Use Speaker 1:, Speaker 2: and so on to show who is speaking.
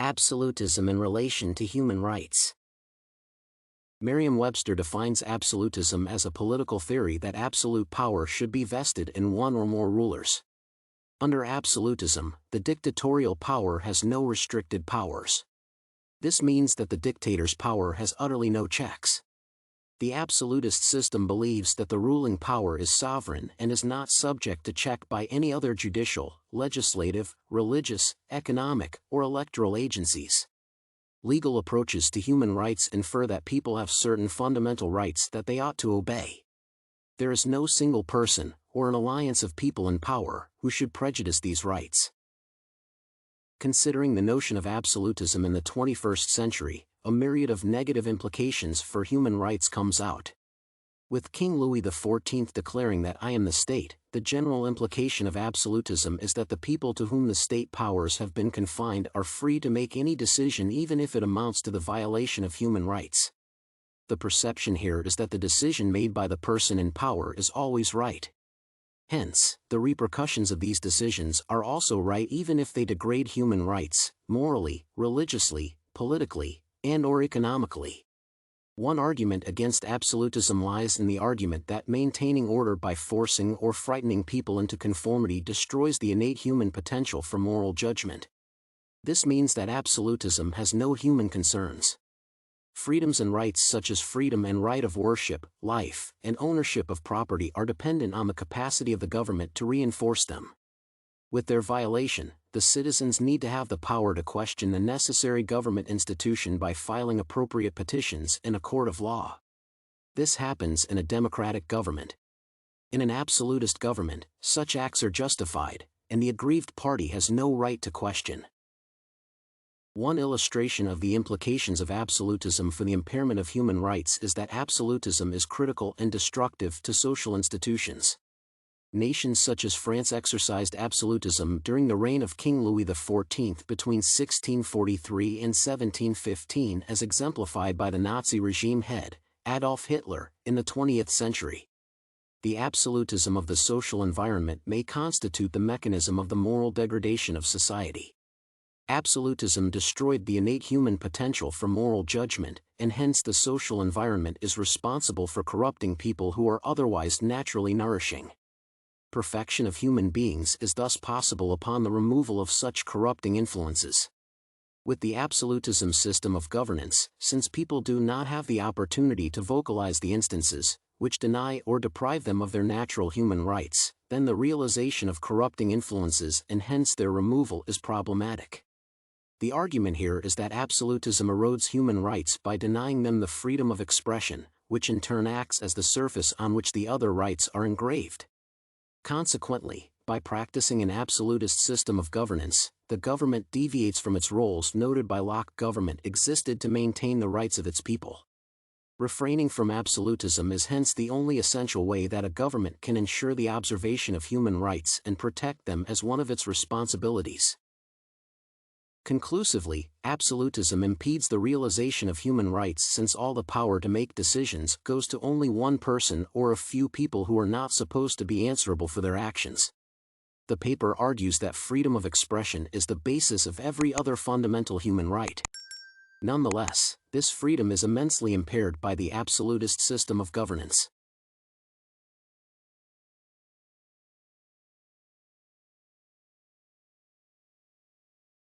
Speaker 1: Absolutism in relation to human rights. Merriam-Webster defines absolutism as a political theory that absolute power should be vested in one or more rulers. Under absolutism, the dictatorial power has no restricted powers. This means that the dictator's power has utterly no checks. The absolutist system believes that the ruling power is sovereign and is not subject to check by any other judicial, legislative, religious, economic, or electoral agencies. Legal approaches to human rights infer that people have certain fundamental rights that they ought to obey. There is no single person, or an alliance of people in power, who should prejudice these rights. Considering the notion of absolutism in the 21st century, a myriad of negative implications for human rights comes out. With King Louis XIV declaring that "I am the state," the general implication of absolutism is that the people to whom the state powers have been confined are free to make any decision even if it amounts to the violation of human rights. The perception here is that the decision made by the person in power is always right. Hence, the repercussions of these decisions are also right even if they degrade human rights, morally, religiously, politically, and/or economically. One argument against absolutism lies in the argument that maintaining order by forcing or frightening people into conformity destroys the innate human potential for moral judgment. This means that absolutism has no human concerns. Freedoms and rights such as freedom and right of worship, life, and ownership of property are dependent on the capacity of the government to reinforce them. With their violation, the citizens need to have the power to question the necessary government institution by filing appropriate petitions in a court of law. This happens in a democratic government. In an absolutist government, such acts are justified, and the aggrieved party has no right to question. One illustration of the implications of absolutism for the impairment of human rights is that absolutism is critical and destructive to social institutions. Nations such as France exercised absolutism during the reign of King Louis XIV between 1643 and 1715, as exemplified by the Nazi regime head, Adolf Hitler, in the 20th century. The absolutism of the social environment may constitute the mechanism of the moral degradation of society. Absolutism destroyed the innate human potential for moral judgment, and hence the social environment is responsible for corrupting people who are otherwise naturally nourishing. Perfection of human beings is thus possible upon the removal of such corrupting influences. With the absolutism system of governance, since people do not have the opportunity to vocalize the instances which deny or deprive them of their natural human rights, then the realization of corrupting influences and hence their removal is problematic. The argument here is that absolutism erodes human rights by denying them the freedom of expression, which in turn acts as the surface on which the other rights are engraved. Consequently, by practicing an absolutist system of governance, the government deviates from its roles noted by Locke. Government existed to maintain the rights of its people. Refraining from absolutism is hence the only essential way that a government can ensure the observation of human rights and protect them as one of its responsibilities. Conclusively, absolutism impedes the realization of human rights since all the power to make decisions goes to only one person or a few people who are not supposed to be answerable for their actions. The paper argues that freedom of expression is the basis of every other fundamental human right. Nonetheless, this freedom is immensely impaired by the absolutist system of governance.